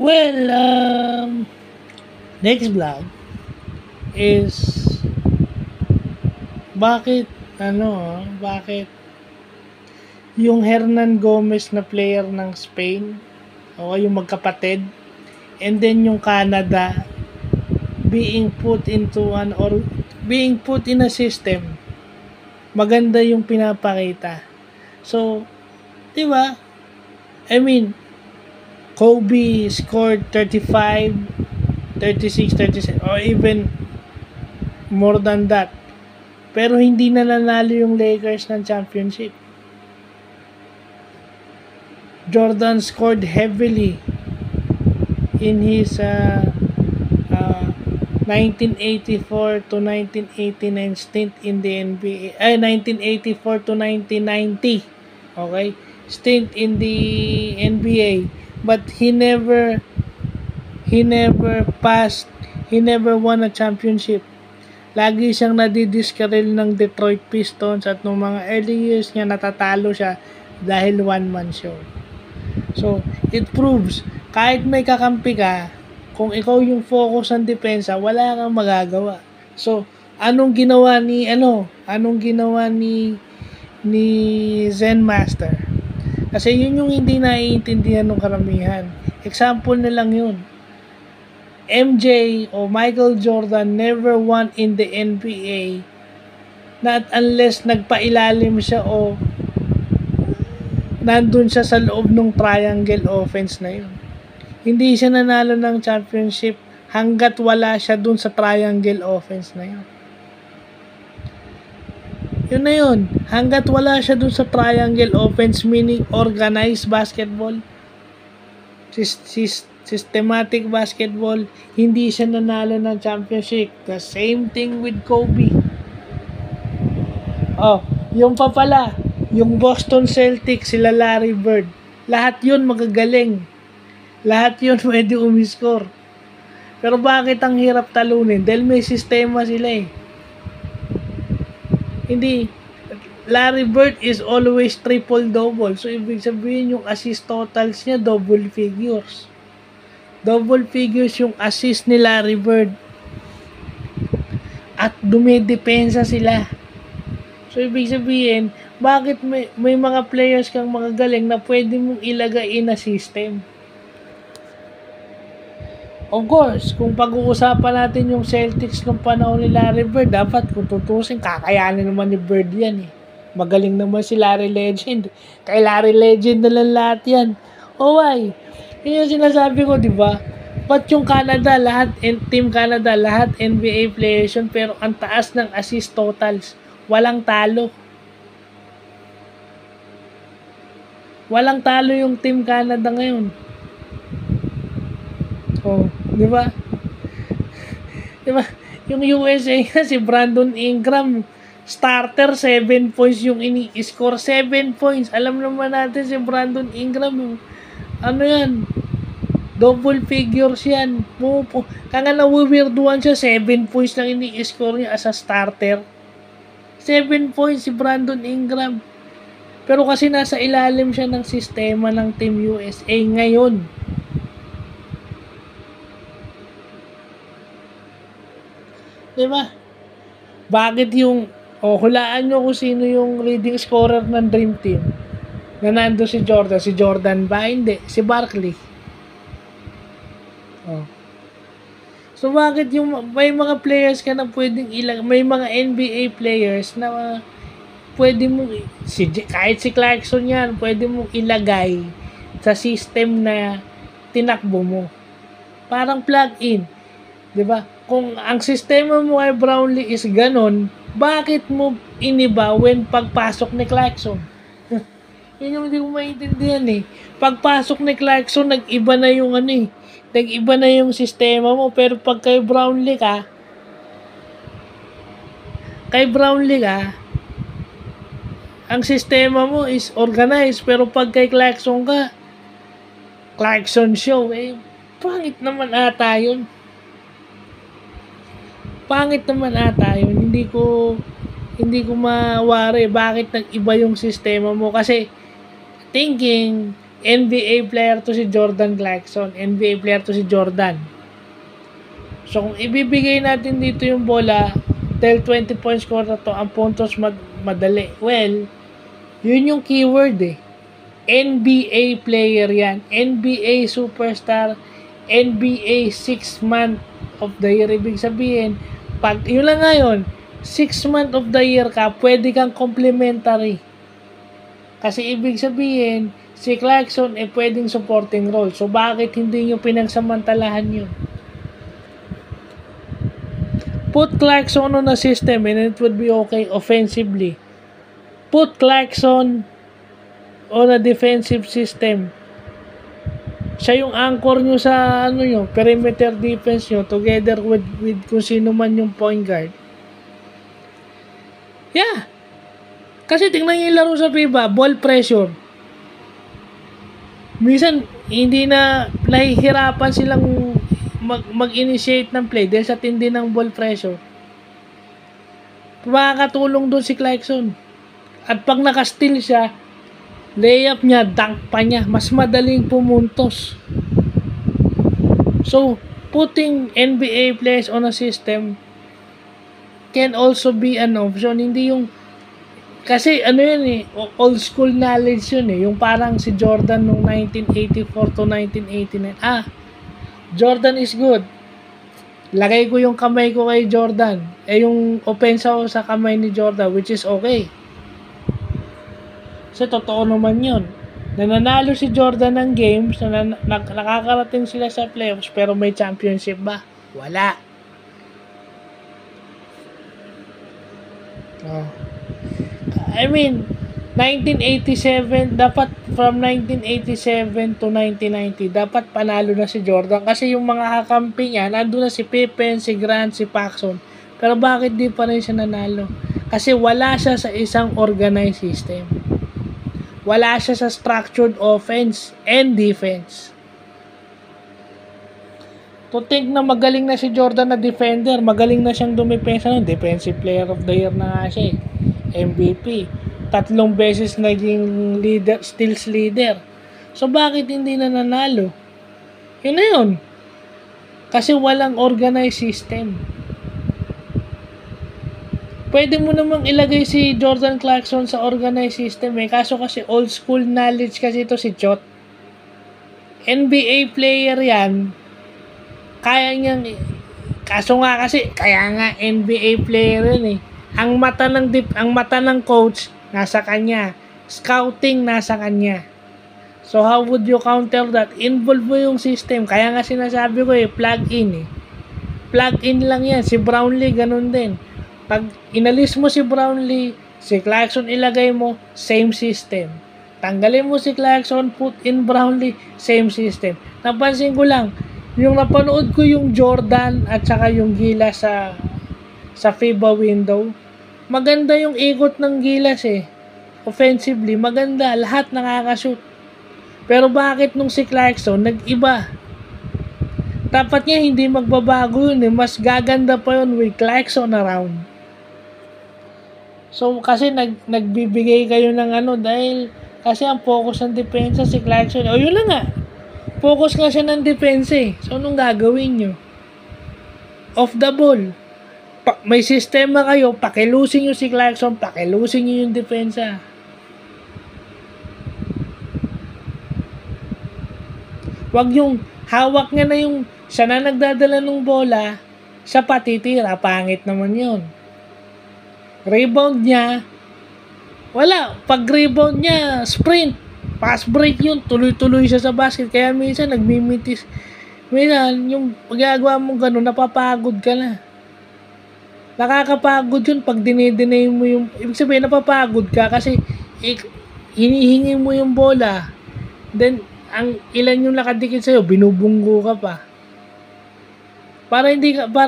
Well, next vlog is bakit yung Hernan Gomez na player ng Spain, o yung magkapatid, and then yung Canada being put in a system, maganda yung pinapakita. So, di ba? I mean, Kobe scored 35, 36, 37, or even more than that. Pero hindi na nanalo yung Lakers ng championship. Jordan scored heavily in his 1984 to 1989 stint in the NBA. 1984 to 1990. Okay? Stint in the NBA. But he never won a championship. Lagi siyang nadidiskarel ng Detroit Pistons, at nung mga early years niya natatalo siya dahil one-man show. So, it proves, kahit may kakampi ka, kung ikaw yung focus ng depensa, wala kang magagawa. So, anong ginawa ni Zen Master? Kasi yun yung hindi naiintindihan ng karamihan. Example na lang yun. MJ o Michael Jordan never won in the NBA not unless nagpailalim siya o nandun siya sa loob ng triangle offense na yun. Hindi siya nanalo ng championship hanggat wala siya dun sa triangle offense na yun. Yun na yun. Hanggat wala siya dun sa triangle offense, meaning organized basketball, systematic basketball, hindi siya nanalo ng championship. The same thing with Kobe. Yung papala, yung Boston Celtics, sila Larry Bird, lahat yun magagaling. Lahat yun pwede umiscore. Pero bakit ang hirap talunin? Dahil may sistema sila eh. Hindi. Larry Bird is always triple-double. So, ibig sabihin yung assist totals niya, double figures. Double figures yung assist ni Larry Bird. At dumidepensa sila. So, ibig sabihin, bakit may mga players kang mga galing na pwede mong ilagay in a system? Of course, kung pag-uusapan natin yung Celtics ng panahon ni Larry Bird, dapat kung tutusin, kakayanin naman ni Bird yan eh. Magaling naman si Larry Legend. Kay Larry Legend na lang lahat yan. Why? Yun yung sinasabi ko, di ba? Ba't yung Canada, Team Canada, lahat NBA players yun, pero ang taas ng assist totals. Walang talo. Walang talo yung Team Canada ngayon. Di ba? Di ba? Yung USA si Brandon Ingram, starter, 7 points yung ini-score. 7 points. Alam naman natin si Brandon Ingram, ano yan? Double figures yan. Kaya na-weirduan siya, 7 points lang ini-score niya as a starter. 7 points si Brandon Ingram. Pero kasi nasa ilalim siya ng sistema ng Team USA ngayon. Diba? Bakit hulaan nyo kung sino yung leading scorer ng Dream Team na nando si Jordan. Si Jordan ba? Hindi. Si Barkley. So bakit may mga players ka na pwedeng may mga NBA players na pwede mo kahit si Clarkson yan, pwede mong ilagay sa system na tinakbo mo. Parang plug-in. Diba? Kung ang sistema mo kay Brownlee is ganon, bakit mo iniba when pagpasok ni Clarkson? Yun yung hindi ko maintindihan eh. Pagpasok ni Clarkson, nag-iba na yung nag-iba na yung sistema mo. Pero pag kay Brownlee ka, ang sistema mo is organized. Pero pag kay Clarkson ka, Clarkson show, pangit naman ata yun. Hindi ko mawari bakit nag-iba yung sistema mo. Kasi thinking NBA player to si Jordan Clarkson. NBA player to si Jordan. So, kung ibibigay natin dito yung bola, dahil 20 points score na to, ang puntos madali. Well, yun yung keyword eh. NBA player yan. NBA superstar. NBA 6 month of the year. Ibig sabihin, pag, yun lang ngayon, 6 month of the year ka, pwede kang complimentary. Kasi ibig sabihin, si Clarkson pwedeng supporting role. So, bakit hindi nyo pinagsamantalahan yun? Put Clarkson on a system and it would be okay offensively. Put Clarkson on a defensive system. Siya yung anchor nyo sa perimeter defense nyo together with kung sino man yung point guard. Yeah. Kasi tingnan nyo yung laro sa FIBA, ball pressure. Minsan, hindi na nahihirapan silang mag-initiate ng play dahil sa tindi ng ball pressure. Makakatulong doon si Clarkson. At pag naka-steal siya, layup niya, dunk pa niya. Mas madaling pumuntos. So, putting NBA players on a system can also be an option. Hindi yung kasi yun eh, old school knowledge yun eh. Yung parang si Jordan nung 1984 to 1989. Jordan is good. Lagay ko yung kamay ko kay Jordan. Yung opensa ko sa kamay ni Jordan, which is okay. So, totoo naman yun. Nananalo si Jordan ng games, nakakarating sila sa playoffs, pero may championship ba? Wala. I mean, 1987, dapat from 1987 to 1990, dapat panalo na si Jordan kasi yung mga kakampi niya, nandun na si Pippen, si Grant, si Paxson. Pero bakit di pa rin siya nanalo? Kasi wala siya sa isang organized system. Wala siya sa structured offense and defense. To think na magaling na si Jordan na defender, magaling na siyang dumipensa ng defensive player of the year na nga siya MVP. 3 beses naging leader, steals leader. So, bakit hindi na nanalo? Yun na yun. Kasi walang organized system. Pwede mo namang ilagay si Jordan Clarkson sa organized system kaso kasi old school knowledge kasi ito si Chot. NBA player yan. Kaya niyang, kaso nga kasi, kaya nga NBA player yan Ang mata ng coach, nasa kanya. Scouting, nasa kanya. So, how would you counter that? Involve mo yung system. Kaya nga sinasabi ko plug in Plug in lang yan. Si Brownlee, ganun din. Pag inalis mo si Brownlee, si Clarkson ilagay mo, same system. Tanggalin mo si Clarkson, put in Brownlee, same system. Napansin ko lang, yung napanood ko yung Jordan at saka yung Gilas sa FIBA window, maganda yung ikot ng Gilas offensively, maganda, lahat nakakashoot. Pero bakit nung si Clarkson, nag-iba? Dapat niya hindi magbabago yun mas gaganda pa yun with Clarkson around. So, kasi nagbibigay kayo ng dahil kasi ang focus ng depensa si Clarkson. Yun lang nga. Focus nga siya ng depensa So, anong gagawin nyo? Off the ball. May sistema kayo, pakilusin nyo si Clarkson, pakilusin nyo yung depensa. Wag yung hawak niya na yung siya na nagdadala ng bola, siya patitira. Pangit naman yun. Rebound niya, wala. Pag rebound niya, sprint. Pass break yun. Tuloy-tuloy siya sa basket. Kaya minsan nagmimitis. Minsan, yung magagawa mong gano'n, napapagod ka na. Nakakapagod yun pag dinidinay mo yung... Ibig sabihin, napapagod ka kasi hinihingi mo yung bola. Then, ang ilan yung nakadikit sa'yo, binubunggo ka pa. Para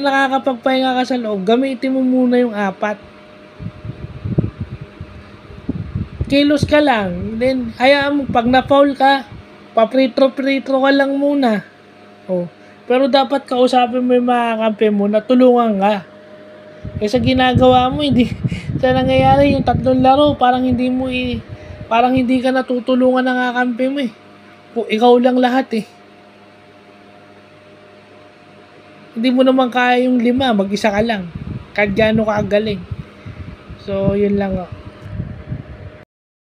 nakakapagpahinga ka sa loob, gamitin mo muna yung 4. Kilos ka lang. Then, hayaan mo, pag na-foul ka, pa-free-throw ka lang muna. Pero dapat kausapin mo yung mga kampi mo na tulungan ka. Kasi ginagawa mo, hindi sa nangyayari yung 3 laro, parang hindi ka natutulungan ng kakampi mo ikaw lang lahat eh. Hindi mo naman kaya yung 5, mag-isa ka lang. Kahit gaano ka galing. So, yun lang.